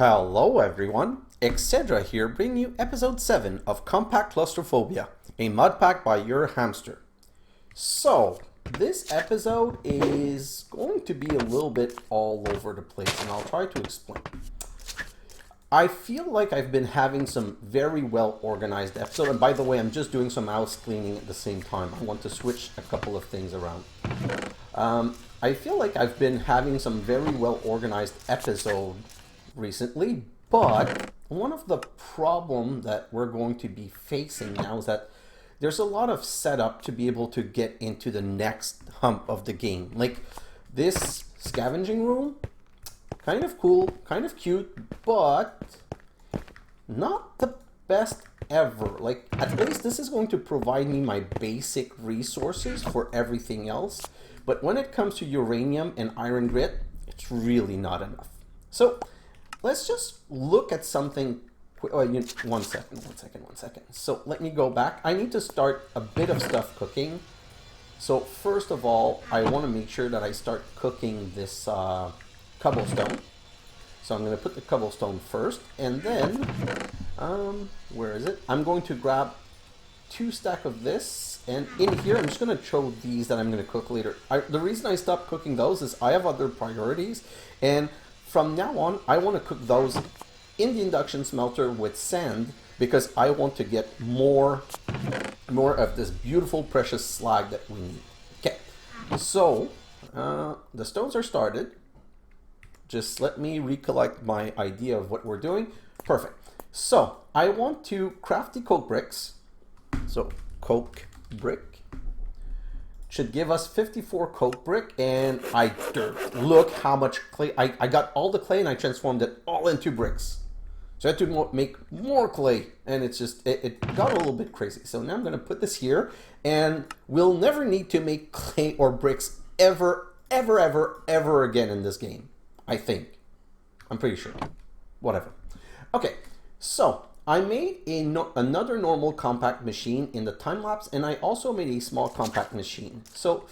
Hello everyone, xHedra here bringing you episode 7 of Compact Claustrophobia, a Modpack by your hamster. So, this episode is going to be a little bit all over the place and I'll try to explain. I feel like I've been having some very well organized episodes, and by the way, I'm just doing some house cleaning at the same time. I want to switch a couple of things around. I feel like I've been having some very well organized episodes recently, but one of the problem that we're going to be facing now is that there's a lot of setup to be able to get into the next hump of the game. Like this scavenging room, kind of cool, kind of cute, but not the best ever. Like at least this is going to provide me my basic resources for everything else, but when it comes to uranium and iron grit, it's really not enough. So let's just look at something. One second. So let me go back. I need to start a bit of stuff cooking. So first of all, I want to make sure that I start cooking this cobblestone. So I'm going to put the cobblestone first, and then, where is it? I'm going to grab 2 stacks of this, and in here I'm just going to throw these that I'm going to cook later. The reason I stopped cooking those is I have other priorities, and from now on, I want to cook those in the induction smelter with sand because I want to get more of this beautiful precious slag that we need. Okay, so the stones are started. Just let me recollect my idea of what we're doing. Perfect. So I want to craft the coke bricks. So coke brick should give us 54 coke brick, and look how much clay. I got all the clay and I transformed it all into bricks. So I had to make more clay, and it's just, it got a little bit crazy. So now I'm going to put this here, and we'll never need to make clay or bricks ever again in this game. I think. I'm pretty sure. Whatever. Okay, so I made another normal compact machine in the time lapse, and I also made a small compact machine. So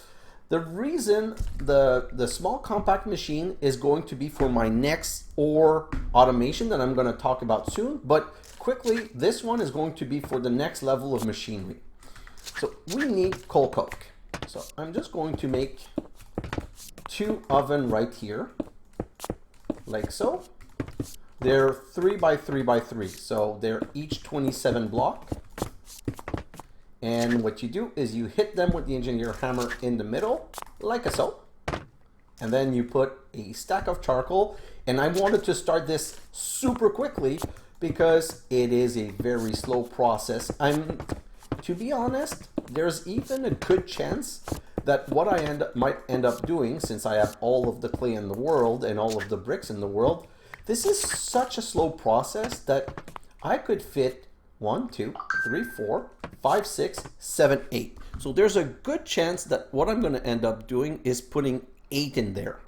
the reason the small compact machine is going to be for my next ore automation that I'm going to talk about soon, but quickly, this one is going to be for the next level of machinery. So we need coal coke. So I'm just going to make 2 ovens right here, like so. They're 3 by 3 by 3, so they're each 27 block. And what you do is you hit them with the engineer hammer in the middle, like so. And then you put a stack of charcoal. And I wanted to start this super quickly because it is a very slow process. To be honest, there's even a good chance that what I might end up doing, since I have all of the clay in the world and all of the bricks in the world, this is such a slow process that I could fit 1, 2, 3, 4, 5, 6, 7, 8. So there's a good chance that what I'm going to end up doing is putting 8 in there,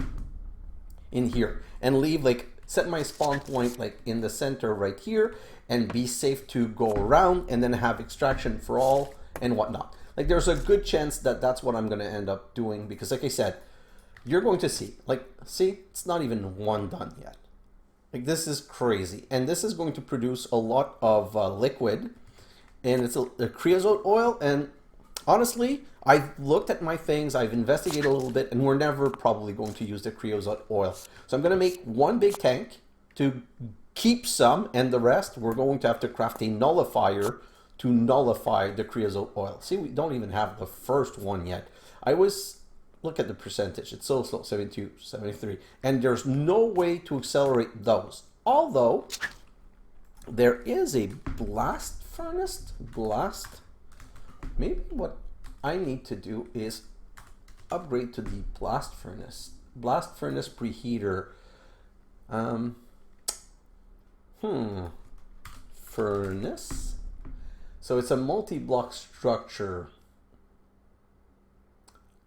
in here, and leave, like, set my spawn point like in the center right here and be safe to go around and then have extraction for all and whatnot. Like there's a good chance that that's what I'm going to end up doing because like I said, you're going to see, like, see, it's not even one done yet. Like this is crazy, and this is going to produce a lot of liquid, and it's a creosote oil. And honestly, I've looked at my things, I've investigated a little bit, and we're never probably going to use the creosote oil. So I'm going to make one big tank to keep some, and the rest we're going to have to craft a nullifier to nullify the creosote oil. See, we don't even have the first one yet. Look at the percentage, it's so slow, 72, 73, and there's no way to accelerate those. Although, there is a blast furnace, maybe what I need to do is upgrade to the blast furnace preheater. Furnace. So it's a multi-block structure.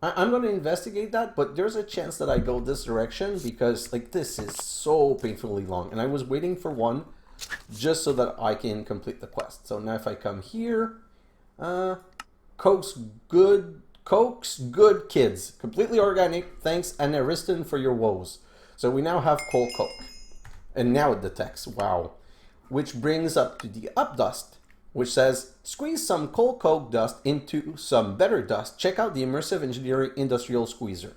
I'm going to investigate that, but there's a chance that I go this direction because like this is so painfully long, and I was waiting for one just so that I can complete the quest. So now if I come here, Coke's good kids, completely organic. Thanks, and Ariston, for your woes. So we now have coal coke. And now it detects, wow. Which brings up to the up dust, which says, squeeze some coal coke dust into some better dust. Check out the immersive engineering industrial squeezer.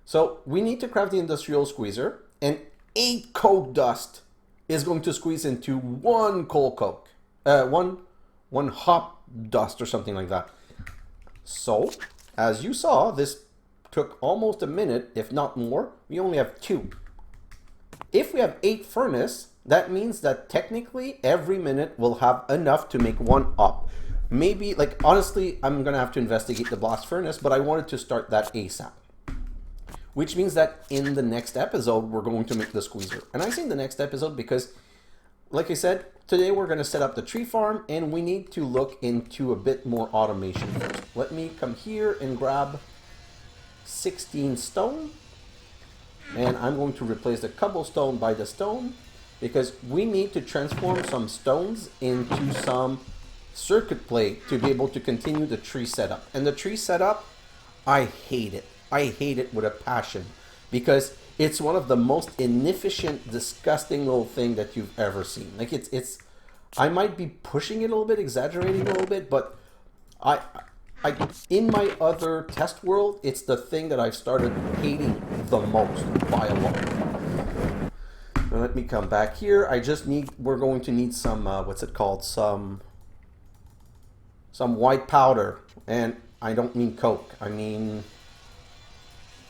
So we need to craft the industrial squeezer, and 8 coke dust is going to squeeze into 1 coal coke. One hop dust or something like that. So, as you saw, this took almost a minute, if not more. We only have 2. If we have 8 furnace, that means that technically every minute we'll have enough to make 1 up. Maybe, like, honestly, I'm gonna have to investigate the blast furnace, but I wanted to start that ASAP. Which means that in the next episode, we're going to make the squeezer. And I say the next episode because, like I said, today we're going to set up the tree farm, and we need to look into a bit more automation first. Let me come here and grab 16 stone. And I'm going to replace the cobblestone by the stone, because we need to transform some stones into some circuit plate to be able to continue the tree setup. And the tree setup, I hate it. I hate it with a passion, because it's one of the most inefficient, disgusting little thing that you've ever seen. Like it's I might be pushing it a little bit, exaggerating a little bit, but I in my other test world, it's the thing that I've started hating the most by a lot. Now let me come back here. We're going to need some what's it called? Some white powder, and I don't mean coke. I mean,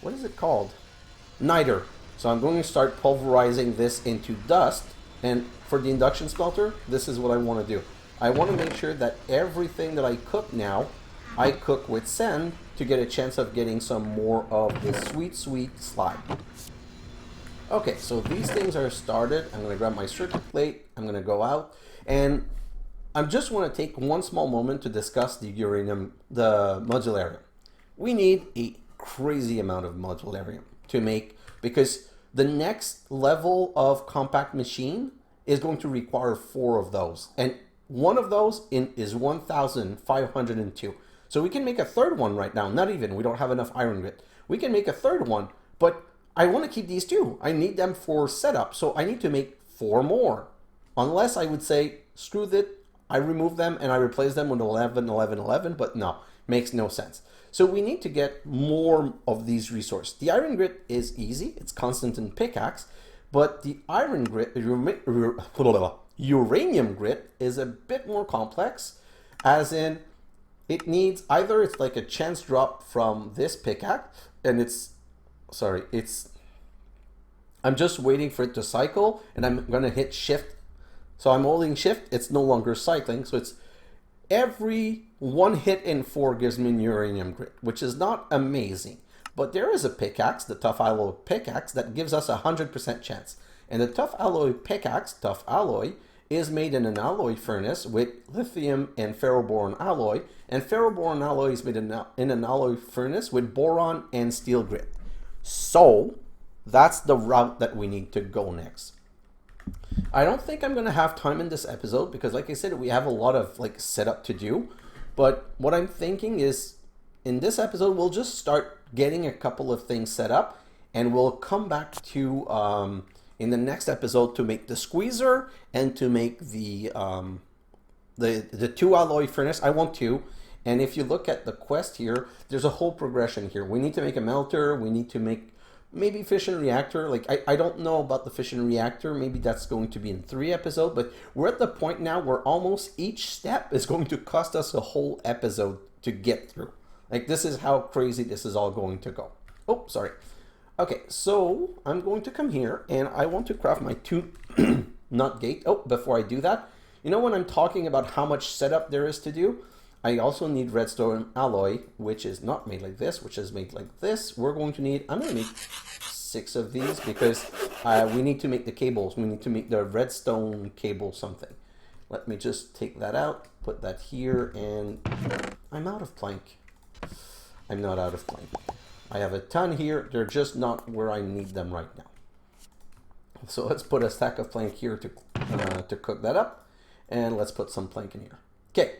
what is it called? Niter. So I'm going to start pulverizing this into dust, and for the induction smelter, this is what I want to do. I want to make sure that everything that I cook now, I cook with sand to get a chance of getting some more of this sweet, sweet slag. Okay, so these things are started. I'm going to grab my circuit plate. I'm going to go out, and I just want to take one small moment to discuss the modularium. We need a crazy amount of modularium to make, because the next level of compact machine is going to require 4 of those, and one of those is 1,502. So we can make a third one right now. Not even, we don't have enough iron grit. We can make a third one, but I want to keep these 2. I need them for setup, so I need to make 4 more. Unless I would say, screw it, I remove them and I replace them with 11, 11, 11, but no, makes no sense. So we need to get more of these resources. The iron grit is easy, it's Constantan pickaxe, but the iron grit, uranium grit is a bit more complex, as in it needs either it's like a chance drop from this pickaxe, and I'm just waiting for it to cycle, and I'm gonna hit shift. So I'm holding shift, it's no longer cycling, so it's every 1 hit in 4 gives me uranium grit, which is not amazing. But there is a pickaxe, the tough alloy pickaxe, that gives us a 100% chance. And the tough alloy pickaxe, tough alloy, is made in an alloy furnace with lithium and ferroboron alloy. And ferroboron alloy is made in an alloy furnace with boron and steel grit. So that's the route that we need to go next. I don't think I'm going to have time in this episode because, like I said, we have a lot of setup to do. But what I'm thinking is, in this episode, we'll just start getting a couple of things set up, and we'll come back to in the next episode to make the squeezer and to make the 2 alloy furnace. I want 2. And if you look at the quest here, there's a whole progression here. We need to make a melter. We need to make maybe fission reactor. I don't know about the fission reactor. Maybe that's going to be in 3 episodes. But we're at the point now where almost each step is going to cost us a whole episode to get through. This is how crazy this is all going to go. Oh, sorry. Okay, so I'm going to come here and I want to craft my 2 nut gate. Oh, before I do that, you know, when I'm talking about how much setup there is to do, I also need redstone alloy, which is not made like this, which is made like this. I'm going to make 6 of these because we need to make the cables. We need to make the redstone cable something. Let me just take that out, put that here, and I'm out of plank. I'm not out of plank. I have a ton here. They're just not where I need them right now. So let's put a stack of plank here to cook that up, and let's put some plank in here. Okay,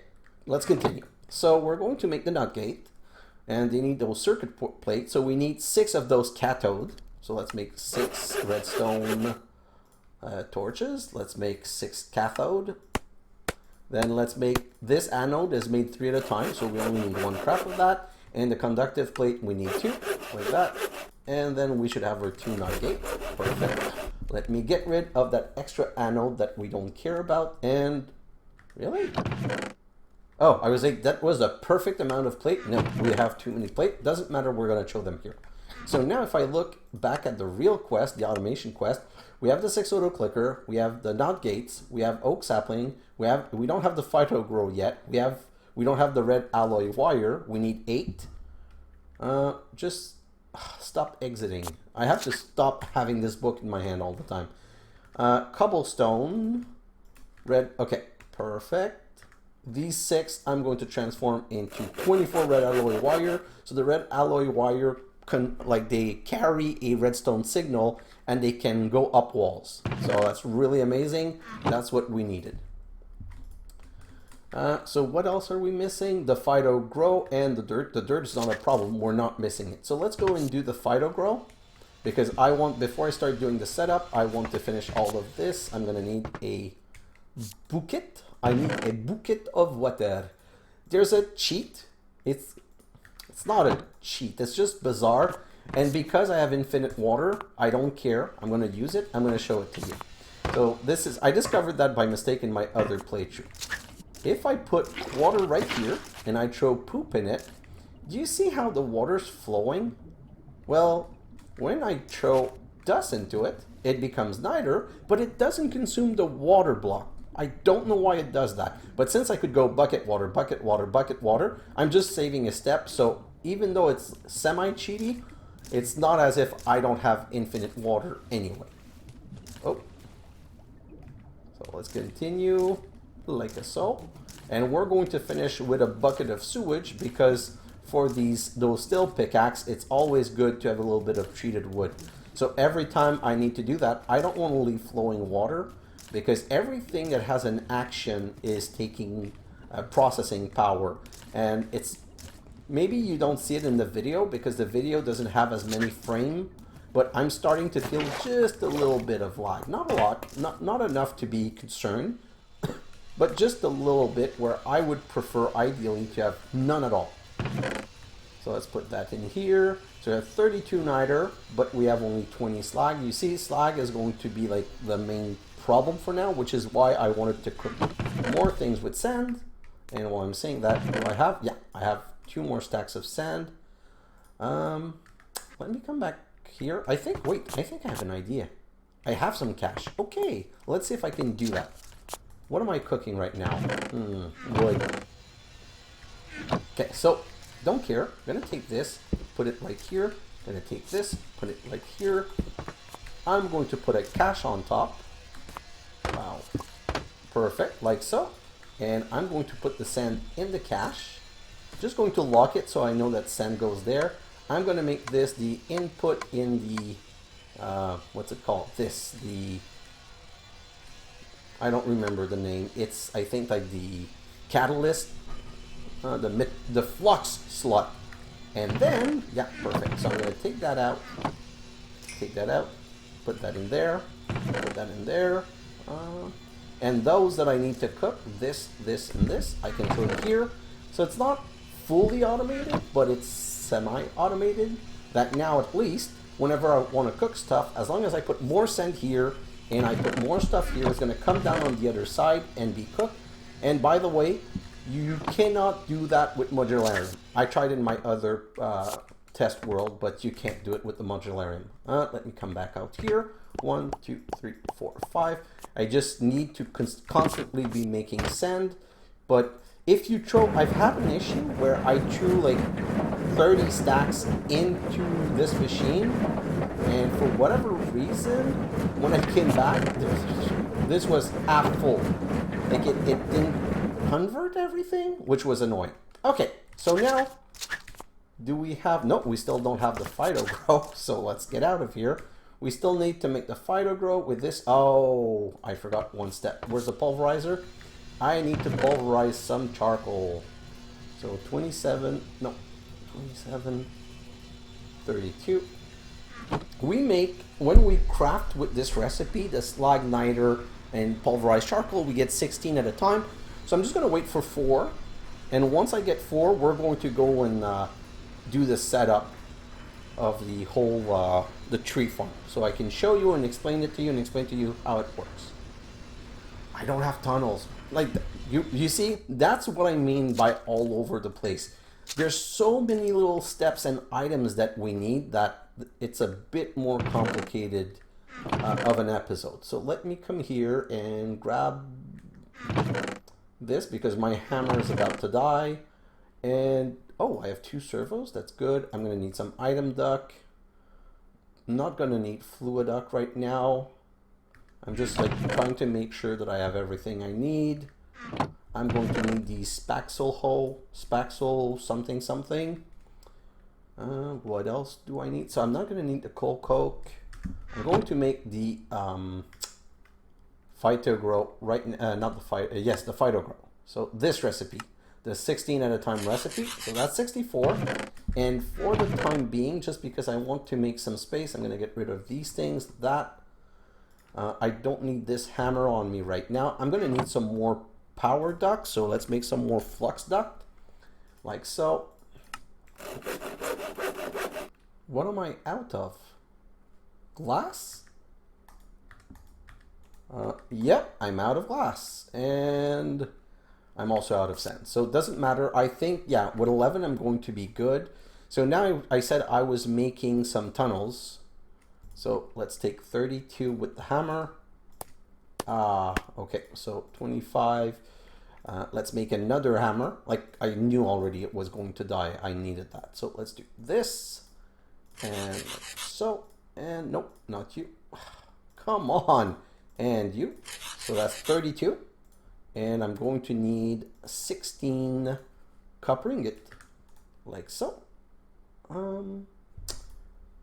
let's continue. So we're going to make the nut gate, and they need those circuit plates. So we need 6 of those cathode. So let's make 6 redstone torches. Let's make 6 cathode. Then let's make this anode is made 3 at a time, so we only need 1 craft of that. And the conductive plate we need 2, like that. And then we should have our 2 NOT gate. Perfect. Let me get rid of that extra anode that we don't care about. And really? Oh, I was like, that was a perfect amount of plate. No, we have too many plate. Doesn't matter, we're gonna show them here. So now if I look back at the real quest, the automation quest, we have the 6 auto clicker, we have the NOT gates, we have oak sapling, we don't have the phyto grow yet, we don't have the red alloy wire, we need 8. Just stop exiting. I have to stop having this book in my hand all the time. Cobblestone, red, okay, perfect. These 6 I'm going to transform into 24 red alloy wire. So the red alloy wire they carry a redstone signal and they can go up walls. So that's really amazing. That's what we needed. So what else are we missing? The phyto grow and the dirt. The dirt is not a problem. We're not missing it. So let's go and do the phyto grow, because before I start doing the setup, I want to finish all of this. I'm gonna need a bucket. I need a bucket of water. There's a cheat. It's not a cheat. It's just bizarre. And because I have infinite water, I don't care. I'm going to use it. I'm going to show it to you. So I discovered that by mistake in my other playthrough. If I put water right here and I throw poop in it, do you see how the water's flowing? Well, when I throw dust into it, it becomes niter, but it doesn't consume the water block. I don't know why it does that, but since I could go bucket water, bucket water, bucket water, I'm just saving a step. So even though it's semi-cheaty, it's not as if I don't have infinite water anyway. Oh. So let's continue like so. And we're going to finish with a bucket of sewage, because for those steel pickaxe, it's always good to have a little bit of treated wood. So every time I need to do that, I don't want to leave flowing water, because everything that has an action is taking processing power. And it's maybe you don't see it in the video because the video doesn't have as many frames, but I'm starting to feel just a little bit of lag. Not a lot, not enough to be concerned, but just a little bit, where I would prefer ideally to have none at all. So let's put that in here. So we have 32 niter, but we have only 20 slag. You see, slag is going to be like the main problem for now, which is why I wanted to cook more things with sand. And while I'm saying that, what do I have? Yeah, I have 2 more stacks of sand. Let me come back here. I think I have an idea. I have some cash. Okay, let's see if I can do that. What am I cooking right now? Wood. Okay, so don't care. I'm gonna take this, put it right here. I'm gonna take this, put it right here. I'm going to put a cache on top. Wow. Perfect, like so. And I'm going to put the sand in the cache. Just going to lock it so I know that sand goes there. I'm going to make this the input in the, what's it called? I don't remember the name. It's, I think, like the catalyst, the flux slot. And then, yeah, perfect. So I'm going to take that out, put that in there, put that in there. And those that I need to cook, this, and this, I can put it here. So it's not fully automated, but it's semi-automated. That now at least, whenever I want to cook stuff, as long as I put more sand here and I put more stuff here, it's going to come down on the other side and be cooked. And by the way, you cannot do that with modularium. I tried in my other test world, but you can't do it with the modularium. Let me come back out here. 1, 2, 3, 4, 5. I just need to constantly be making sand. But if you throw, I've had an issue where I threw like 30 stacks into this machine, and for whatever reason, when I came back, this was half full. Like it didn't convert everything, which was annoying. Okay, so now, do we have, no, we still don't have the phyto grow, so let's get out of here. We still need to make the phyto grow with this. Oh, I forgot one step. Where's the pulverizer? I need to pulverize some charcoal. So 27, 32. when we craft with this recipe, the slag niter and pulverized charcoal, we get 16 at a time. So I'm just going to wait for 4. And once I get 4, we're going to go and do the setup of the whole the tree farm. So I can show you and explain it to you and explain to you how it works. I don't have tunnels. Like, you see, that's what I mean by all over the place. There's so many little steps and items that we need that it's a bit more complicated of an episode. So let me come here and grab this because my hammer is about to die. And, oh, I have 2 servos. That's good. I'm going to need some item duct. I'm not going to need fluid duct right now. I'm just like trying to make sure that I have everything I need. I'm going to need the spaxel hole, spaxel something something. What else do I need? So I'm not going to need the coal coke. I'm going to make the phytogrow right not the phyto, yes, the phytogrow. So this recipe, the 16 at a time recipe. So that's 64. And for the time being, just because I want to make some space, I'm going to get rid of these things. That I don't need this hammer on me right now. I'm going to need some more power duct. So let's make some more flux duct, like so. What am I out of? Glass? Yep, I'm out of glass. And I'm also out of sand. So it doesn't matter. I think, yeah, with 11, I'm going to be good. So now I said I was making some tunnels. So let's take 32 with the hammer. Okay, so 25. Let's make another hammer. Like I knew already it was going to die. I needed that. So let's do this. And so, and nope, not you. Come on. And you. So that's 32. And I'm going to need 16 copper ingot, like so. And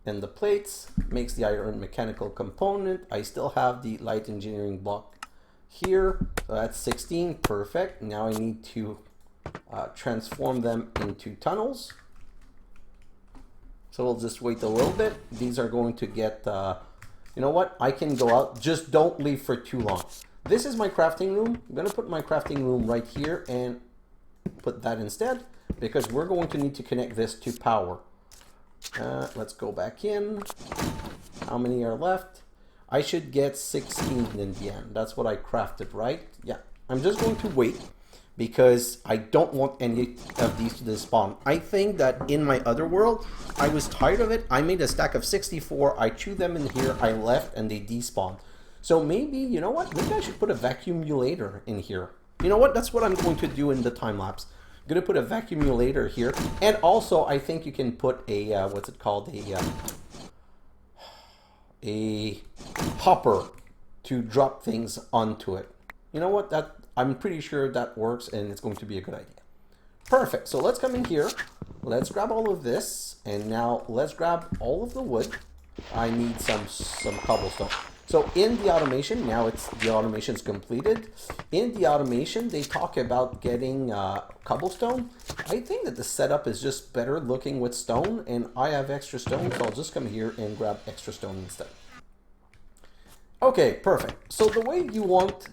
the plates makes the iron mechanical component. I still have the light engineering block here. So that's 16, perfect. Now I need to transform them into tunnels. So we'll just wait a little bit. These are going to get, you know what? I can go out, just don't leave for too long. This is my crafting room. I'm gonna put my crafting room right here and put that instead because we're going to need to connect this to power. Let's go back in. How many are left? I should get 16 in the end. That's what I crafted, right? Yeah. I'm just going to wait because I don't want any of these to despawn. I think that in my other world, I was tired of it. I made a stack of 64. I threw them in here. I left and they despawned. So maybe, you know what? Maybe I should put a vacuumulator in here. You know what? That's what I'm going to do in the time lapse. I'm going to put a vacuumulator here. And also, I think you can put a, what's it called? A hopper to drop things onto it. You know what? I'm pretty sure that works and it's going to be a good idea. Perfect. So let's come in here. Let's grab all of this. And now let's grab all of the wood. I need some cobblestone. So in the automation, now the automation's completed. In the automation, they talk about getting cobblestone. I think that the setup is just better looking with stone, and I have extra stone, so I'll just come here and grab extra stone instead. Okay, perfect. So the way you want,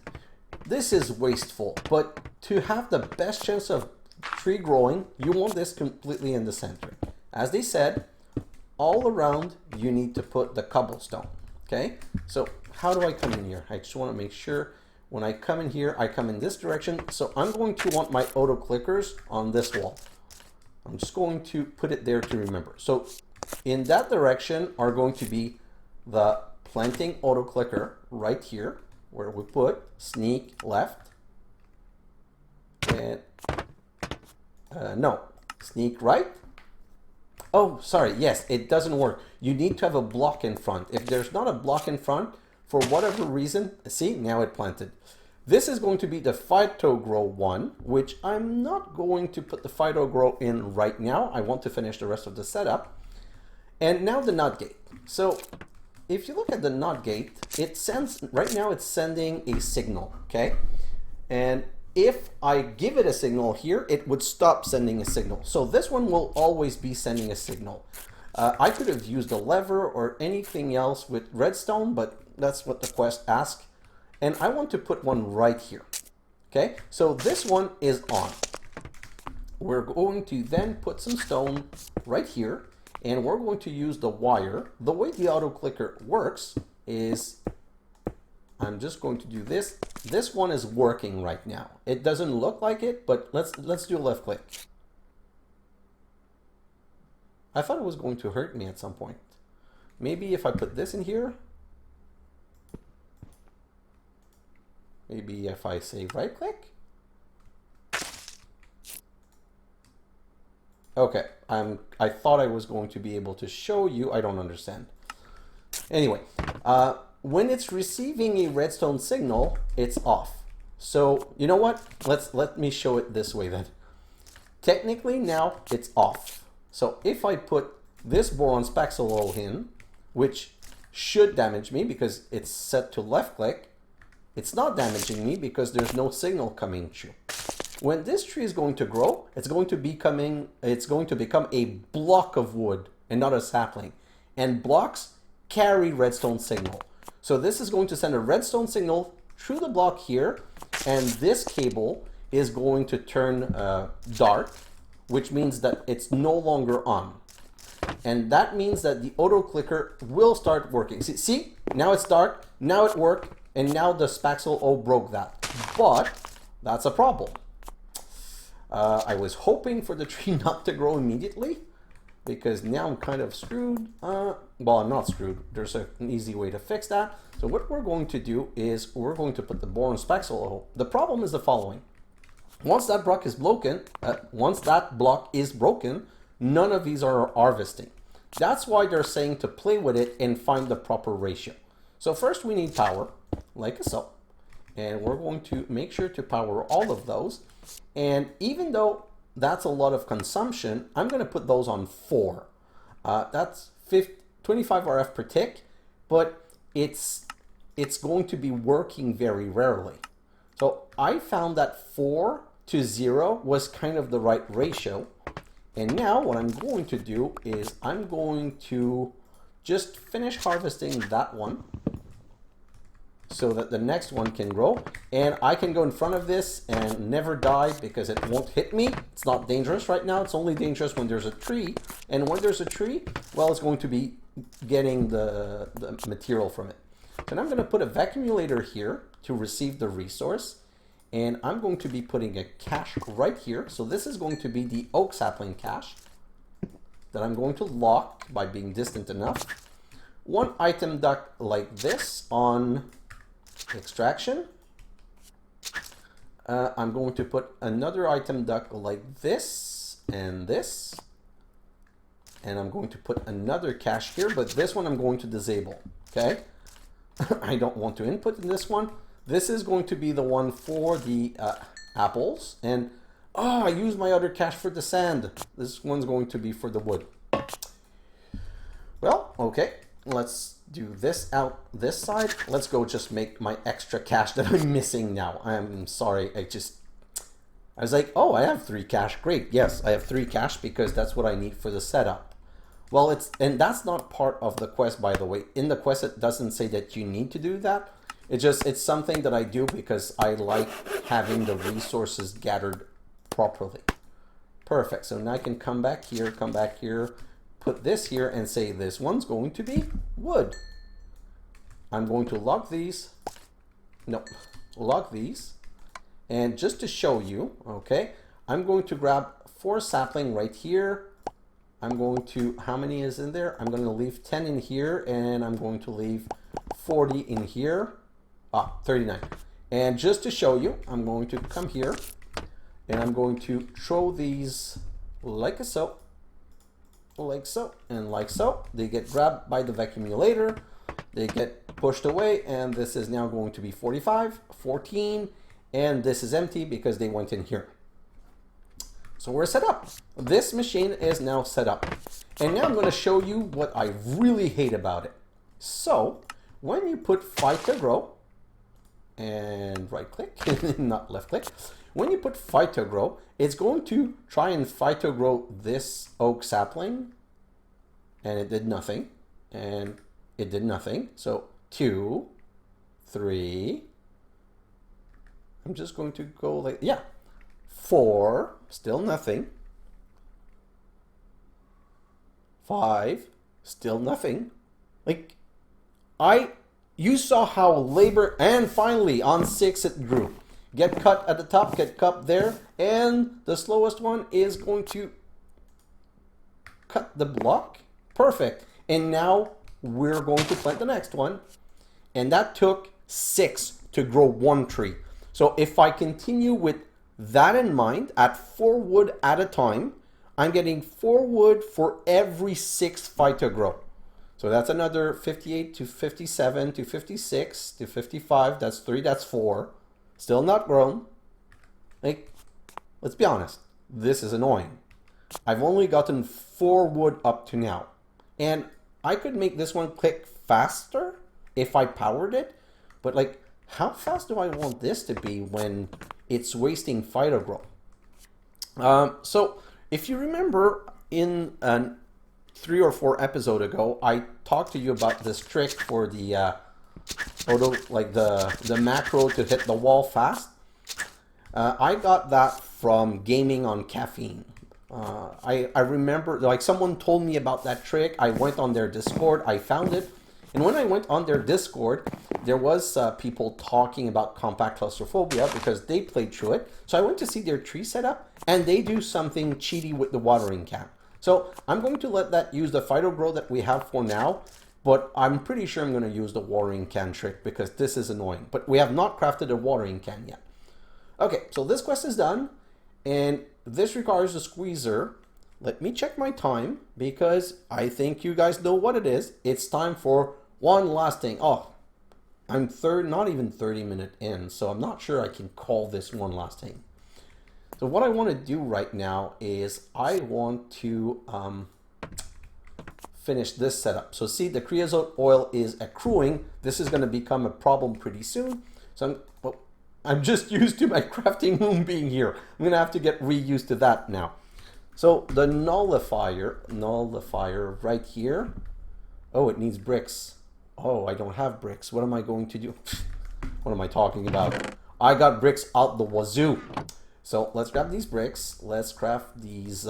this is wasteful, but to have the best chance of tree growing, you want this completely in the center. As they said, all around, you need to put the cobblestone. Okay, so how do I come in here? I just want to make sure when I come in here, I come in this direction. So I'm going to want my auto clickers on this wall. I'm just going to put it there to remember. So in that direction are going to be the planting auto clicker right here, where we put sneak left and no, sneak right. Oh, sorry. Yes, it doesn't work. You need to have a block in front. If there's not a block in front, for whatever reason, see, now it planted. This is going to be the phytogrow one, which I'm not going to put the phytogrow in right now. I want to finish the rest of the setup. And now the NOT gate. So if you look at the NOT gate, it sends, right now it's sending a signal, okay? And if I give it a signal here, it would stop sending a signal. So this one will always be sending a signal. I could have used a lever or anything else with redstone, but that's what the quest asks. And I want to put one right here. Okay, so this one is on. We're going to then put some stone right here, and we're going to use the wire. The way the auto clicker works is I'm just going to do this. This one is working right now. It doesn't look like it, but let's do a left click. I thought it was going to hurt me at some point. Maybe if I put this in here. Maybe if I say right click. Okay, I thought I was going to be able to show you. I don't understand. Anyway, when it's receiving a redstone signal, it's off. So you know what? Let me show it this way then. Technically now it's off. So if I put this boron spaxel in, which should damage me because it's set to left click, it's not damaging me because there's no signal coming through. When this tree is going to grow, it's going to become a block of wood and not a sapling. And blocks carry redstone signal. So this is going to send a redstone signal through the block here, and this cable is going to turn dark, which means that it's no longer on. And that means that the auto clicker will start working. See, now it's dark, now it worked, and now the spaxel broke that. But that's a problem. I was hoping for the tree not to grow immediately, because now I'm kind of screwed. Well, I'm not screwed. There's an easy way to fix that. So what we're going to do is we're going to put the boron spaxel. The problem is the following. Once that block is broken, none of these are harvesting. That's why they're saying to play with it and find the proper ratio. So first we need power, like so. And we're going to make sure to power all of those. And even though that's a lot of consumption, I'm going to put those on 4. That's 25 RF per tick, but it's going to be working very rarely. So I found that 4 to 0 was kind of the right ratio. And now what I'm going to do is I'm going to just finish harvesting that one so that the next one can grow. And I can go in front of this and never die because it won't hit me. It's not dangerous right now. It's only dangerous when there's a tree. And when there's a tree, well, it's going to be getting the material from it. So now I'm going to put a vacuumulator here to receive the resource. And I'm going to be putting a cache right here. So this is going to be the oak sapling cache that I'm going to lock by being distant enough. One item duct like this on extraction. I'm going to put another item duct like this and this. And I'm going to put another cache here, but this one I'm going to disable. Okay? I don't want to input in this one. This is going to be the one for the apples. And, I used my other cache for the sand. This one's going to be for the wood. Well, okay. Let's do this out this side. Let's go just make my extra cache that I'm missing now. I'm sorry. I was like, oh, I have 3 cache. Great. Yes, I have 3 cache because that's what I need for the setup. Well, and that's not part of the quest, by the way. In the quest, it doesn't say that you need to do that. It's something that I do because I like having the resources gathered properly. Perfect. So now I can come back here, put this here and say this one's going to be wood. I'm going to log these. Log these. And just to show you, okay, I'm going to grab 4 sapling right here. I'm going to, how many is in there? I'm going to leave 10 in here and I'm going to leave 40 in here. 39. And just to show you, I'm going to come here and I'm going to throw these like so, like so, and like so. They get grabbed by the vacuumulator, they get pushed away, and this is now going to be 45, 14, and this is empty because they went in here. So we're set up. This machine is now set up. And now I'm going to show you what I really hate about it. So when you put fight to grow, and right click, not left click. When you put phyto grow, it's going to try and phyto grow this oak sapling and it did nothing, and it did nothing. So 2, 3. I'm just going to go like, yeah, 4, still nothing. 5, still nothing. Like, you saw how labor, and finally on 6 it grew. Get cut at the top, get cut there, and the slowest one is going to cut the block. Perfect. And now we're going to plant the next one. And that took 6 to grow 1 tree. So if I continue with that in mind, at 4 wood at a time, I'm getting 4 wood for every 6 phyto grow. So that's another 58 to 57 to 56 to 55. That's 3, that's 4. Still not grown. Like, let's be honest. This is annoying. I've only gotten 4 wood up to now. And I could make this one click faster if I powered it. But like, how fast do I want this to be when it's wasting phyto grow? So if you remember in 3 or 4 episodes ago, I talked to you about this trick for the the macro to hit the wall fast. I got that from gaming on caffeine. I remember, like, someone told me about that trick. I went on their Discord, I found it, and when I went on their Discord, there was people talking about Compact Claustrophobia because they played through it. So I went to see their tree setup, and they do something cheaty with the watering can. So I'm going to let that use the phyto grow that we have for now, but I'm pretty sure I'm going to use the watering can trick because this is annoying. But we have not crafted a watering can yet. Okay, so this quest is done, and this requires a squeezer. Let me check my time because I think you guys know what it is. It's time for one last thing. Oh, I'm not even 30 minutes in, so I'm not sure I can call this one last thing. So what I want to do right now is I want to finish this setup. So see, the creosote oil is accruing. This is going to become a problem pretty soon. So I'm just used to my crafting room being here. I'm going to have to get reused to that now. So the nullifier right here. Oh, it needs bricks. Oh, I don't have bricks. What am I going to do? What am I talking about? I got bricks out the wazoo. So let's grab these bricks. Let's craft these.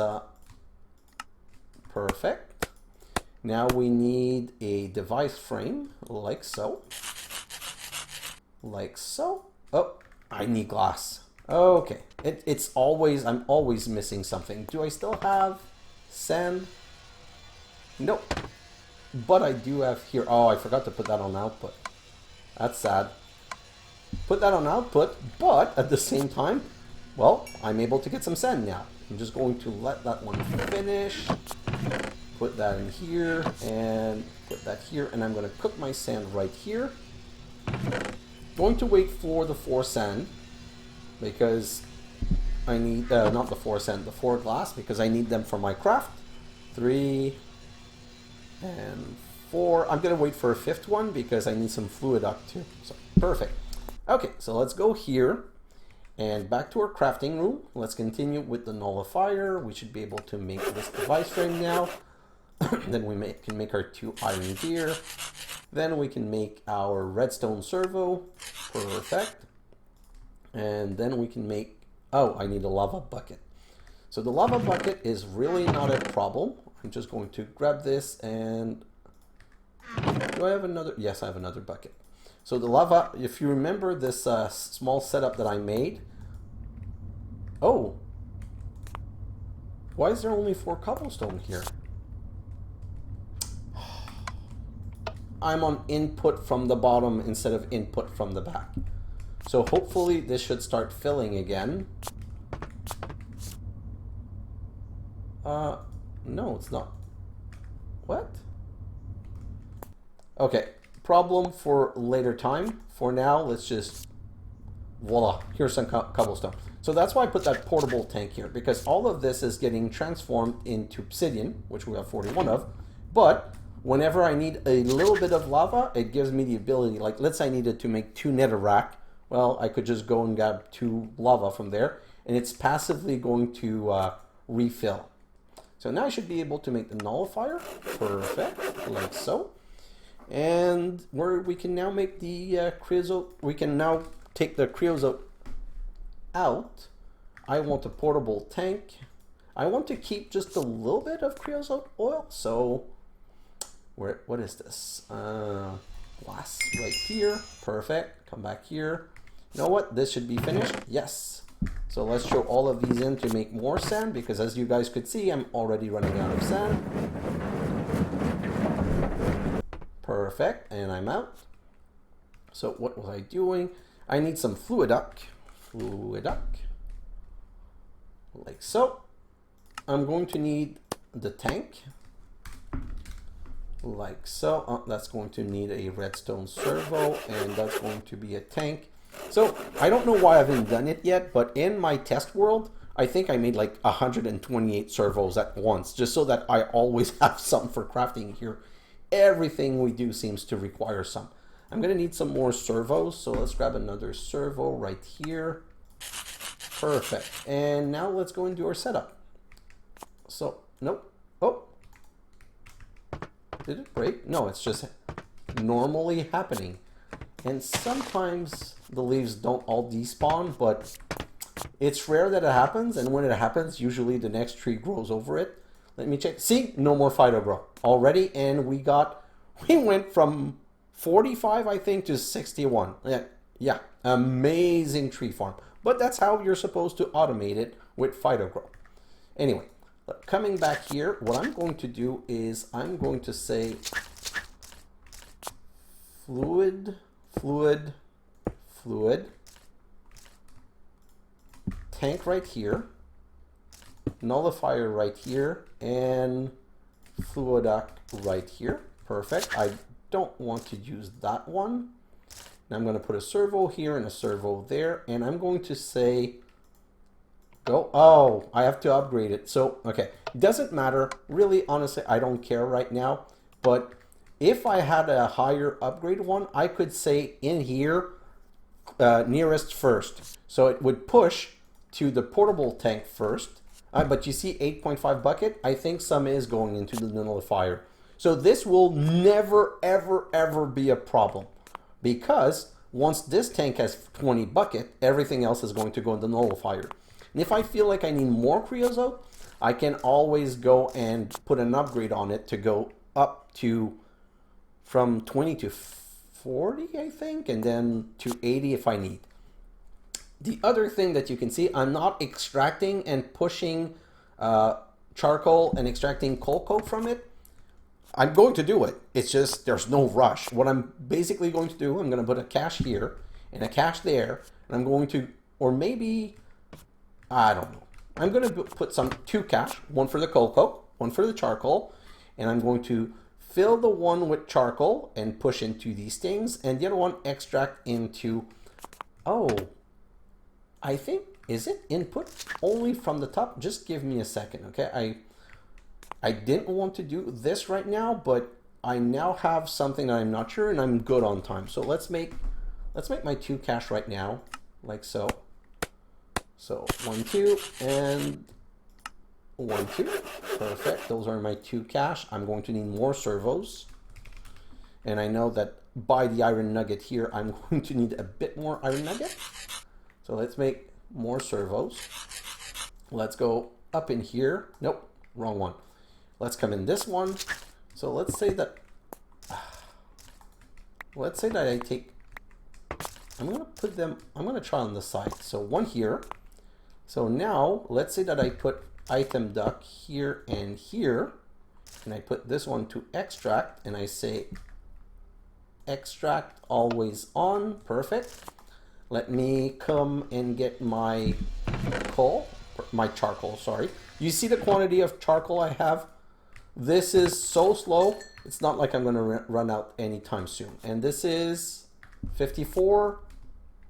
Perfect. Now we need a device frame, like so. Like so. Oh, I need glass. Okay. I'm always missing something. Do I still have sand? Nope. But I do have here. Oh, I forgot to put that on output. That's sad. Put that on output, but at the same time, well, I'm able to get some sand now. I'm just going to let that one finish. Put that in here and put that here, and I'm going to cook my sand right here. Going to wait for the 4 sand because I need not the 4 sand, the 4 glass, because I need them for my craft. 3 and 4. I'm going to wait for a 5th one because I need some fluid up too. So perfect. Okay, so let's go here and back to our crafting room. Let's continue with the nullifier. We should be able to make this device frame now. Then we can make our 2 iron gear. Then we can make our redstone servo. Perfect. And then we can make, oh, I need a lava bucket. So the lava bucket is really not a problem. I'm just going to grab this and, do I have another? Yes, I have another bucket. So the lava, if you remember this small setup that I made. Oh, why is there only 4 cobblestone here? I'm on input from the bottom instead of input from the back. So hopefully this should start filling again. No, it's not. What? Okay, problem for later time. For now, let's just, voila, here's some cobblestone. So that's why I put that portable tank here, because all of this is getting transformed into obsidian, which we have 41 of, but whenever I need a little bit of lava, it gives me the ability, like let's say I needed to make 2 netherrack, well, I could just go and grab 2 lava from there, and it's passively going to refill. So now I should be able to make the nullifier. Perfect, like so. And where we can now make the creosote, we can now take the creosote out. I want a portable tank. I want to keep just a little bit of creosote oil. So what is this? Glass right here. Perfect. Come back here. You know what? This should be finished. Yes. So let's show all of these in to make more sand, because as you guys could see, I'm already running out of sand. Perfect. And I'm out. So what was I doing? I need some fluiduct. Like so. I'm going to need the tank. Like so. That's going to need a redstone servo, and that's going to be a tank. So I don't know why I haven't done it yet, but in my test world, I think I made like 128 servos at once, just so that I always have some for crafting here. Everything we do seems to require some. I'm gonna need some more servos, so let's grab another servo right here. Perfect. And now let's go and do our setup. So, nope. Oh. Did it break? No, it's just normally happening. And sometimes the leaves don't all despawn, but it's rare that it happens. And when it happens, usually the next tree grows over it. Let me check. See, no more phytogrow already. And we went from 45, I think, to 61. Yeah, amazing tree farm. But that's how you're supposed to automate it with phytogrow. Anyway, coming back here, what I'm going to do is I'm going to say fluid, tank right here, nullifier right here, and fluiduct right here. Perfect. I don't want to use that one. Now I'm going to put a servo here and a servo there, and I'm going to say go. Oh, I have to upgrade it. So, okay, doesn't matter. Really, honestly, I don't care right now. But if I had a higher upgrade one, I could say in here, nearest first. So it would push to the portable tank first. But you see 8.5 bucket, I think some is going into the nullifier. So this will never, ever, ever be a problem. Because once this tank has 20 bucket, everything else is going to go in the nullifier. And if I feel like I need more creosote, I can always go and put an upgrade on it to go up to from 20 to 40, I think, and then to 80 if I need. The other thing that you can see, I'm not extracting and pushing charcoal and extracting coal coke from it. I'm going to do it. It's just there's no rush. What I'm basically going to do, I'm going to put a cache here and a cache there, and I'm going to, or maybe, I don't know. I'm going to put two cache, one for the coal coke, one for the charcoal, and I'm going to fill the one with charcoal and push into these things, and the other one extract into, oh, I think, is it input only from the top? Just give me a second, okay? I didn't want to do this right now, but I now have something that I'm not sure, and I'm good on time. So let's make my two cache right now, like so. So 1, 2, and 1, 2. Perfect. Those are my two cache. I'm going to need more servos, and I know that by the iron nugget here, I'm going to need a bit more iron nugget. So let's make more servos. Let's go up in here. Nope, wrong one. Let's come in this one. So let's say that I take, I'm gonna try on the side. So one here. So now let's say that I put item duck here, and I put this one to extract, and I say extract always on. Perfect. Let me come and get my charcoal, sorry. You see the quantity of charcoal I have? This is so slow, it's not like I'm going to run out anytime soon. And this is 54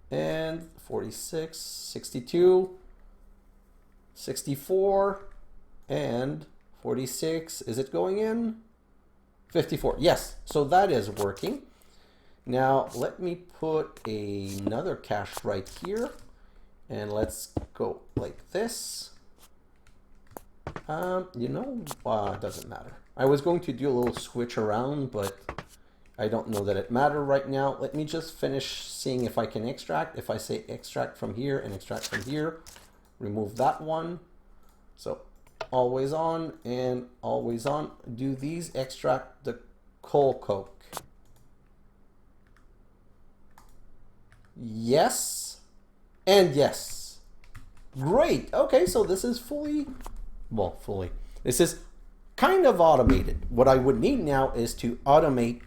and 46, 62, 64, and 46. Is it going in? 54. Yes, so that is working. Now let me put another cache right here, and let's go like this. You know, it doesn't matter. I was going to do a little switch around, but I don't know that it matters right now. Let me just finish seeing if I can extract. If I say extract from here and extract from here, remove that one. So always on and always on. Do these extract the coal coke? Yes and yes. Great. Okay, so this is this is kind of automated. What I would need now is to automate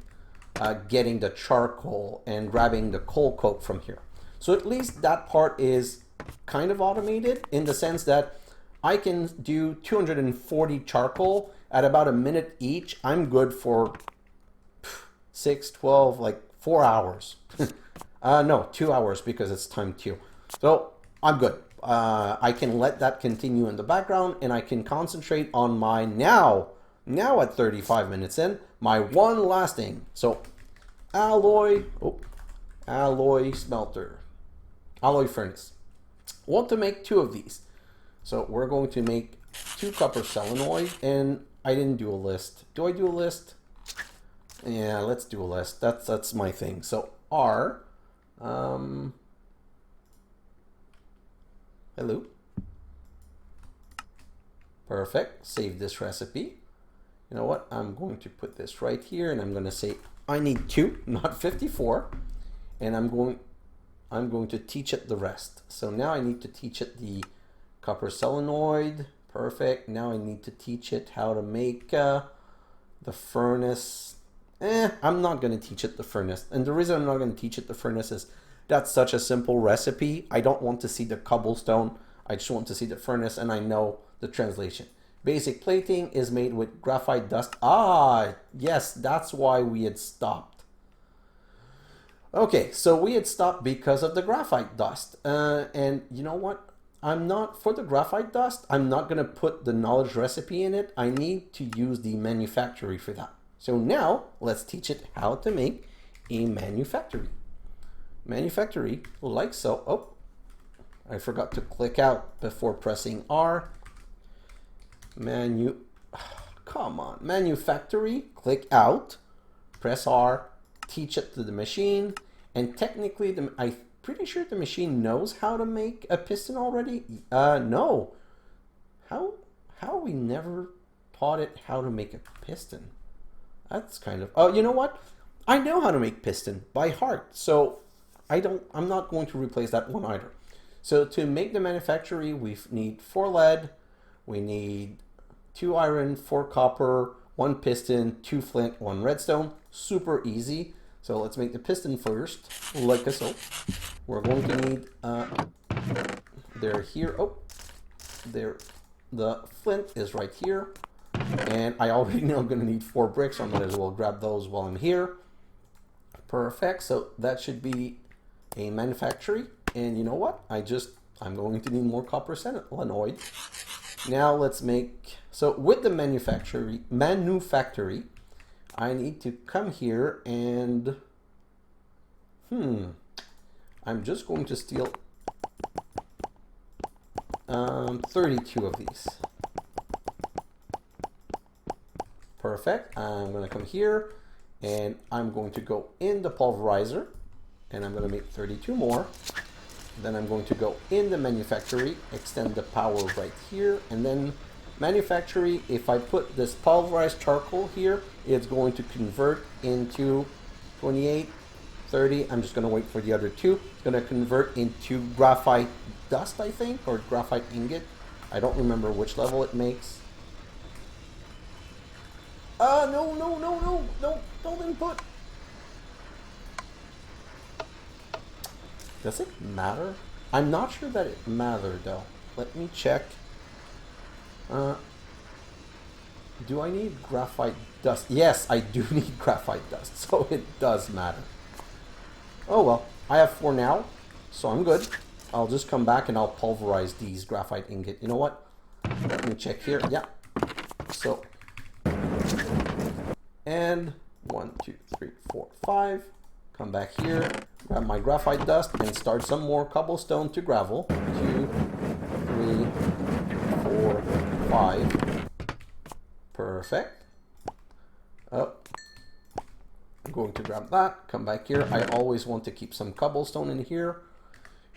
getting the charcoal and grabbing the coal coke from here. So at least that part is kind of automated in the sense that I can do 240 charcoal at about a minute each. I'm good for 6, 12, like 4 hours. No, 2 hours because it's time 2. So I'm good. I can let that continue in the background and I can concentrate on my now at 35 minutes in, my one last thing. So alloy smelter, alloy furnace. Want to make 2 of these. So we're going to make 2 copper solenoid, and I didn't do a list. Do I do a list? Yeah, let's do a list. That's my thing. So R, hello. Perfect. Save this recipe. You know what? I'm going to put this right here, and I'm going to say I need 2, not 54, and I'm going to teach it the rest. So now I need to teach it the copper solenoid. Perfect. Now I need to teach it how to make the furnace. I'm not going to teach it the furnace. And the reason I'm not going to teach it the furnace is that's such a simple recipe. I don't want to see the cobblestone. I just want to see the furnace, and I know the translation. Basic plating is made with graphite dust. Ah, yes, that's why we had stopped. Okay, so we had stopped because of the graphite dust. And you know what? For the graphite dust, I'm not going to put the knowledge recipe in it. I need to use the manufactory for that. So now, let's teach it how to make a manufactory. Manufactory, like so. Oh, I forgot to click out before pressing R. Come on, manufactory, click out, press R, teach it to the machine, and technically, I'm pretty sure the machine knows how to make a piston already. No. How we never taught it how to make a piston? That's kind of, oh, you know what? I know how to make piston by heart, so I'm not going to replace that one either. So to make the manufactory, we need 4 lead, we need 2 iron, 4 copper, 1 piston, 2 flint, 1 redstone. Super easy. So let's make the piston first, like so. We're going to need, they're here. Oh, there. The flint is right here. And I already know I'm going to need 4 bricks, so I might as well grab those while I'm here. Perfect. So that should be a manufactory. And you know what? I'm going to need more copper solenoid. Now let's make, so with the manufactory, I need to come here and, I'm just going to steal 32 of these. Perfect. I'm going to come here and I'm going to go in the pulverizer and I'm going to make 32 more. Then I'm going to go in the manufactory, extend the power right here, and then manufactory, if I put this pulverized charcoal here, it's going to convert into 28, 30. I'm just going to wait for the other 2. It's going to convert into graphite dust, I think, or graphite ingot. I don't remember which level it makes. No, don't input. Does it matter? I'm not sure that it mattered though. Let me check. Do I need graphite dust? Yes, I do need graphite dust, so it does matter. Oh well, I have 4 now, so I'm good. I'll just come back and I'll pulverize these graphite ingot. You know what? Let me check here. Yeah. So, and 1, 2, 3, 4, 5. Come back here, grab my graphite dust, and start some more cobblestone to gravel. 2, 3, 4, 5. Perfect. Oh, I'm going to grab that, come back here. I always want to keep some cobblestone in here.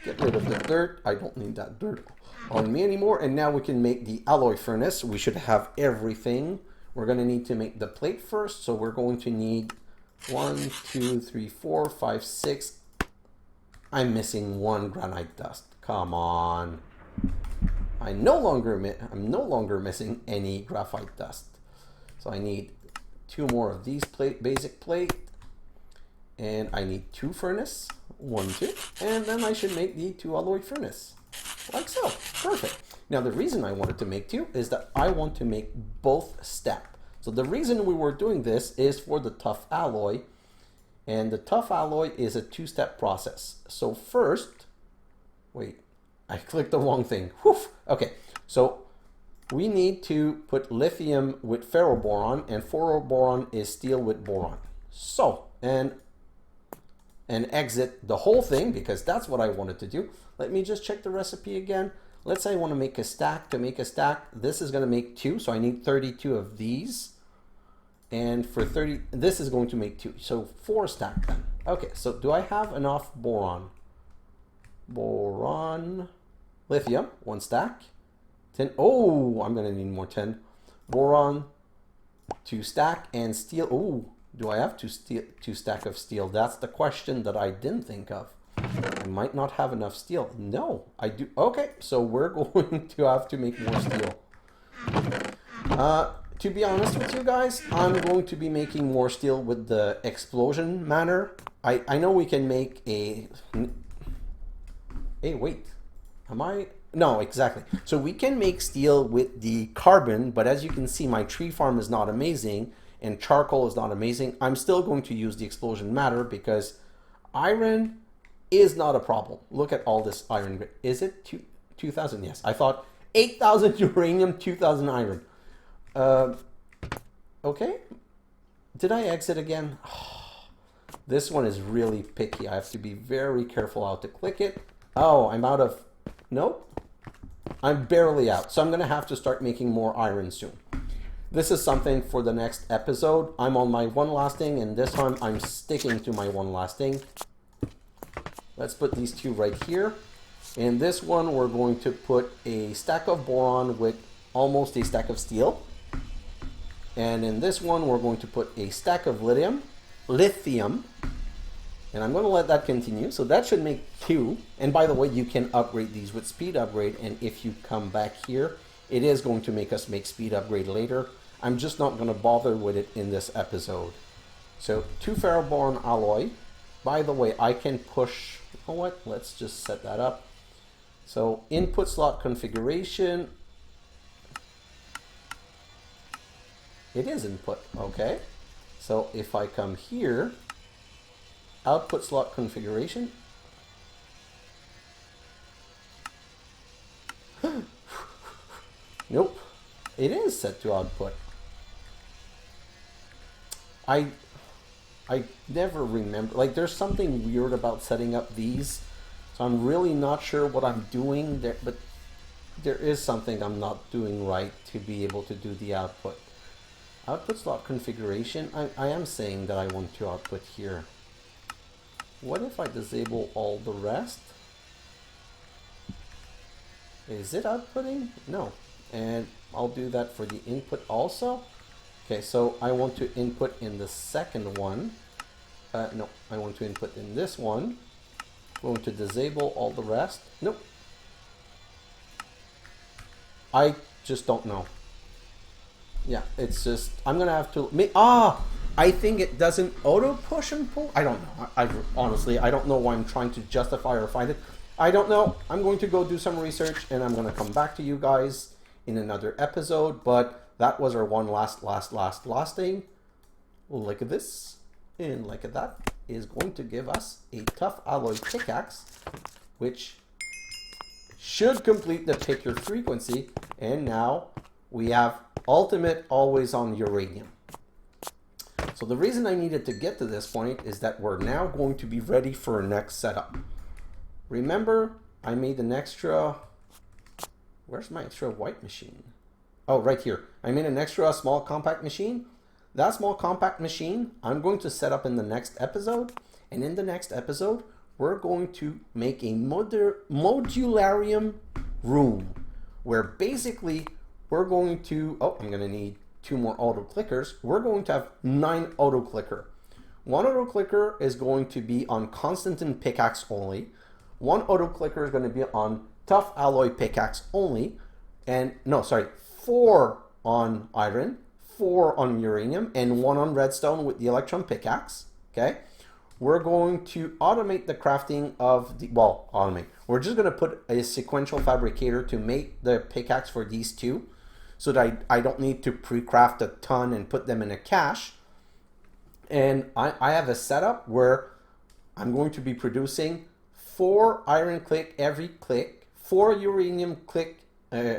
Get rid of the dirt. I don't need that dirt on me anymore. And now we can make the alloy furnace. We should have everything. We're going to need to make the plate first. So we're going to need 1, 2, 3, 4, 5, 6. I'm missing 1 granite dust. Come on. I'm no longer missing any graphite dust. So I need 2 more of these basic plate. And I need 2 furnace. 1, 2. And then I should make the 2 alloy furnace. Like so. Perfect. Now the reason I wanted to make 2 is that I want to make both step. So the reason we were doing this is for the tough alloy. And the tough alloy is a 2-step process. So first, wait, I clicked the wrong thing. Whew. Okay, so we need to put lithium with ferroboron, and ferroboron is steel with boron. So, and exit the whole thing because that's what I wanted to do. Let me just check the recipe again. Let's say I want to make a stack. To make a stack, this is going to make 2, so I need 32 of these. And for 30, this is going to make 2. So 4 stack then. Okay, so do I have enough boron? Boron, lithium, 1 stack. 10, oh, I'm going to need more 10. Boron, 2 stack, and steel. Oh, do I have 2 stack of steel? That's the question that I didn't think of. I might not have enough steel. No, I do. Okay, so we're going to have to make more steel. To be honest with you guys, I'm going to be making more steel with the explosion manner. I know we can make a... Hey, wait. Am I... No, exactly. So we can make steel with the carbon, but as you can see, my tree farm is not amazing, and charcoal is not amazing. I'm still going to use the explosion matter because iron is not a problem. Look at all this iron. Is it 2,000? Yes. I thought 8,000 uranium, 2,000 iron. Okay. Did I exit again? Oh, this one is really picky. I have to be very careful how to click it. Oh, I'm out of... Nope. I'm barely out. So I'm going to have to start making more iron soon. This is something for the next episode. I'm on my 1 last thing, and this time I'm sticking to my 1 last thing. Let's put these 2 right here. In this one, we're going to put a stack of boron with almost a stack of steel. And in this one, we're going to put a stack of lithium. And I'm going to let that continue. So that should make 2. And by the way, you can upgrade these with speed upgrade. And if you come back here, it is going to make us make speed upgrade later. I'm just not going to bother with it in this episode. So 2 ferroboron alloy. By the way, I can push... You know what? Let's just set that up. So input slot configuration... It is input, okay. So if I come here, output slot configuration. Nope, it is set to output. I never remember, like there's something weird about setting up these. So I'm really not sure what I'm doing there, but there is something I'm not doing right to be able to do the output. Output slot configuration, I am saying that I want to output here. What if I disable all the rest? Is it outputting? No. And I'll do that for the input also. Okay, so I want to input in the second one. No, I want to input in this one. I'm going to disable all the rest. Nope. I just don't know. Yeah, it's just, I'm going to have to make, I think it doesn't auto push and pull. I don't know. Honestly, I don't know why I'm trying to justify or find it. I don't know. I'm going to go do some research and I'm going to come back to you guys in another episode. But that was our one last thing. Like this and like that is going to give us a tough alloy pickaxe, which should complete the pick your frequency. And now we have ultimate always on uranium. So the reason I needed to get to this point is that we're now going to be ready for our next setup. Remember, I made an extra, where's my extra white machine? Oh, right here. I made an extra small compact machine. That small compact machine, I'm going to set up in the next episode. And in the next episode, we're going to make a modularium room where basically we're going to, oh, I'm going to need 2 more auto clickers. We're going to have 9 auto clicker. 1 auto clicker is going to be on Constantan pickaxe only. 1 auto clicker is going to be on tough alloy pickaxe only. And no, sorry, 4 on iron, 4 on uranium, and 1 on redstone with the electron pickaxe. Okay. We're going to automate the crafting of the, well, automate. We're just going to put a sequential fabricator to make the pickaxe for these 2 so that I don't need to pre-craft a ton and put them in a cache. And I have a setup where I'm going to be producing 4 iron click every click, 4 uranium click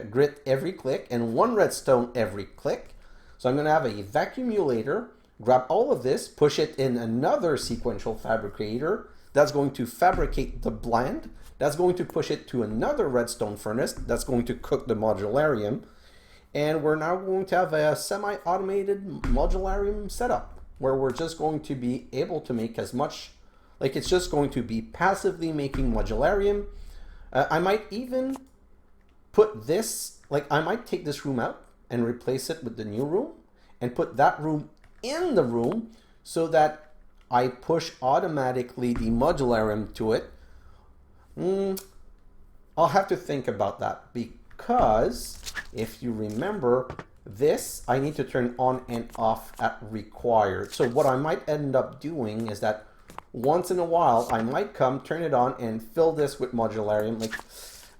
grit every click, and 1 redstone every click. So I'm going to have a vacuumulator, grab all of this, push it in another sequential fabricator that's going to fabricate the blend, that's going to push it to another redstone furnace that's going to cook the modularium, and we're now going to have a semi-automated modularium setup where we're just going to be able to make as much, like it's just going to be passively making modularium. I might even put this, like I might take this room out and replace it with the new room and put that room in the room so that I push automatically the modularium to it. I'll have to think about that because if you remember this, I need to turn on and off at required. So what I might end up doing is that once in a while I might come, turn it on, and fill this with modularium. Like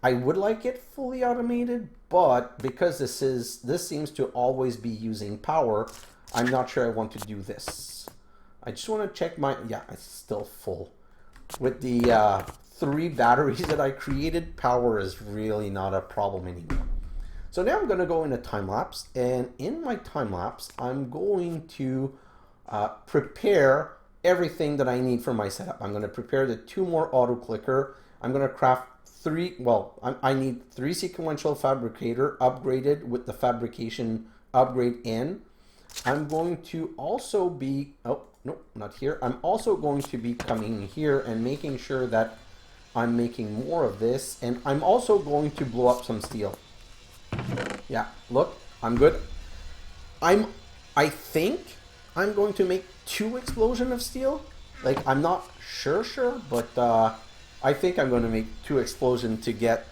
I would like it fully automated, but because this seems to always be using power, I'm not sure I want to do this. I just want to check my, yeah, it's still full. With the 3 batteries that I created, power is really not a problem anymore. So now I'm going to go in a time lapse, and in my time lapse, I'm going to prepare everything that I need for my setup. I'm going to prepare the 2 more auto clicker. I'm going to craft 3, well, I need 3 sequential fabricator upgraded with the fabrication upgrade in. I'm going to also be, oh, no, not here. I'm also going to be coming here and making sure that I'm making more of this. And I'm also going to blow up some steel. Yeah, look, I'm good. I think I'm going to make 2 explosions of steel. Like, I'm not sure, but I think I'm going to make 2 explosions to get,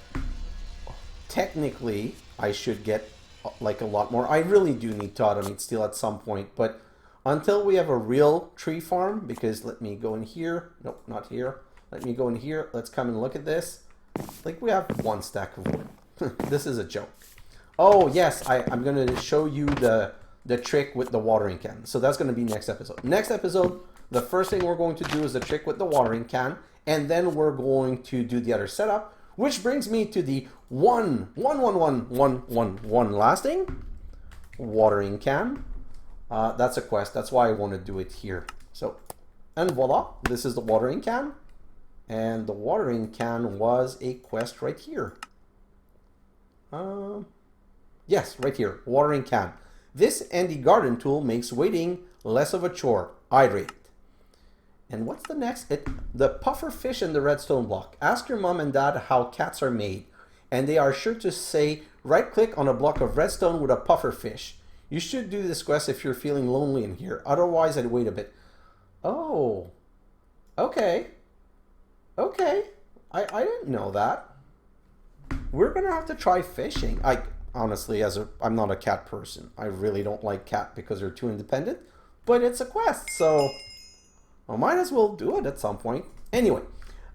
technically, I should get like a lot more. I really do need to automate steel at some point, but until we have a real tree farm, because let me go in here. Nope, not here. Let me go in here. Let's come and look at this. Like we have 1 stack of wood. This is a joke. Oh yes, I'm going to show you the trick with the watering can. So that's going to be next episode. Next episode, the first thing we're going to do is the trick with the watering can, and then we're going to do the other setup, which brings me to the one last thing, watering can. That's a quest. That's why I want to do it here. So, and voila, this is the watering can. And the watering can was a quest right here. Yes, right here, watering can. This handy garden tool makes waiting less of a chore. Hydrate. And what's the next? The puffer fish in the redstone block. Ask your mom and dad how cats are made, and they are sure to say right-click on a block of redstone with a puffer fish. You should do this quest if you're feeling lonely in here. Otherwise, I'd wait a bit. Oh, okay. Okay, I didn't know that. We're gonna have to try fishing. Honestly, I'm not a cat person. I really don't like cat because they're too independent. But it's a quest, so I might as well do it at some point. Anyway,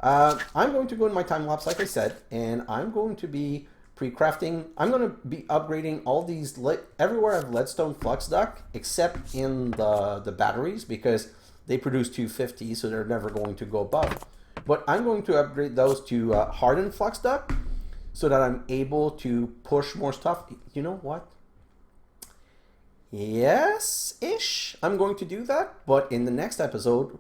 I'm going to go in my time lapse, like I said, and I'm going to be pre-crafting. I'm going to be upgrading all these. Everywhere I have leadstone flux duct, except in the batteries, because they produce 250, so they're never going to go above. But I'm going to upgrade those to hardened flux duct, so that I'm able to push more stuff. You know what? Yes-ish, I'm going to do that, but in the next episode,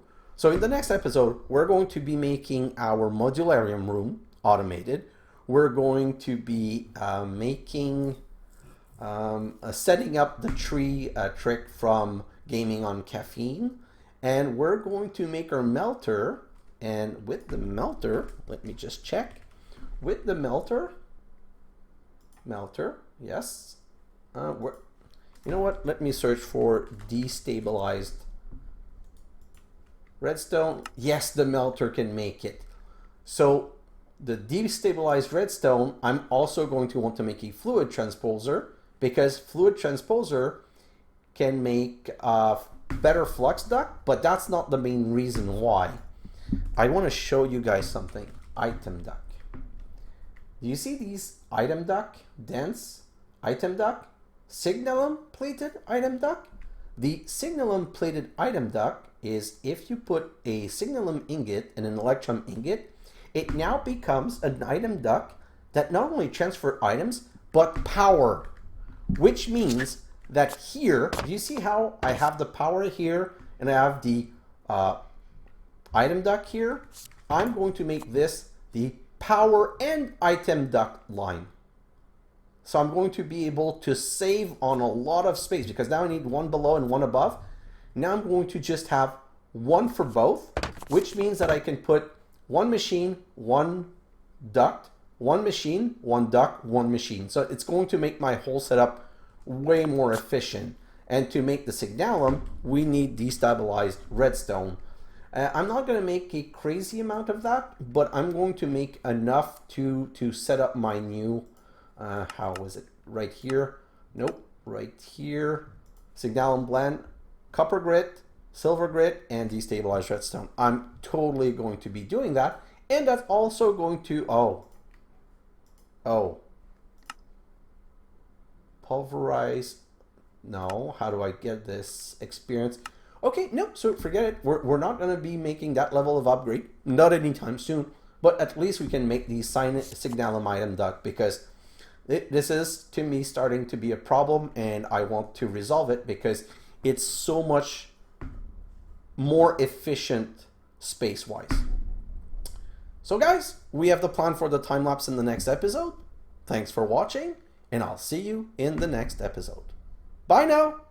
we're going to be making our modularium room automated. We're going to be making setting up the tree trick from Gaming on Caffeine. And we're going to make our melter. And with the melter, let me just check. With the melter, yes. You know what? Let me search for destabilized redstone. Yes, the melter can make it. So the destabilized redstone, I'm also going to want to make a fluid transposer, because fluid transposer can make better flux duct, but that's not the main reason why. I want to show you guys something. Item duct. Do you see these item duct? Dense item duct? Signalum plated item duct? The signalum plated item duct is if you put a signalum ingot and an electrum ingot, it now becomes an item duct that not only transfer items, but power. Which means that here, do you see how I have the power here and I have the item duct here? I'm going to make this the power and item duct line. So I'm going to be able to save on a lot of space, because now I need one below and one above. Now I'm going to just have one for both, which means that I can put one machine, one duct, one machine, one duct, one machine. So it's going to make my whole setup way more efficient. And to make the signalum, we need destabilized redstone. I'm not going to make a crazy amount of that, but I'm going to make enough to set up my new, how was it? Right here. Nope, right here. Signalum blend, copper grit, silver grit, and destabilized redstone. I'm totally going to be doing that. And that's also going to, pulverize. No, how do I get this experience? Okay, no, so forget it. We're not going to be making that level of upgrade, not anytime soon, but at least we can make the signalum item duct, because this is, to me, starting to be a problem, and I want to resolve it because it's so much more efficient space-wise. So guys, we have the plan for the time-lapse in the next episode. Thanks for watching, and I'll see you in the next episode. Bye now!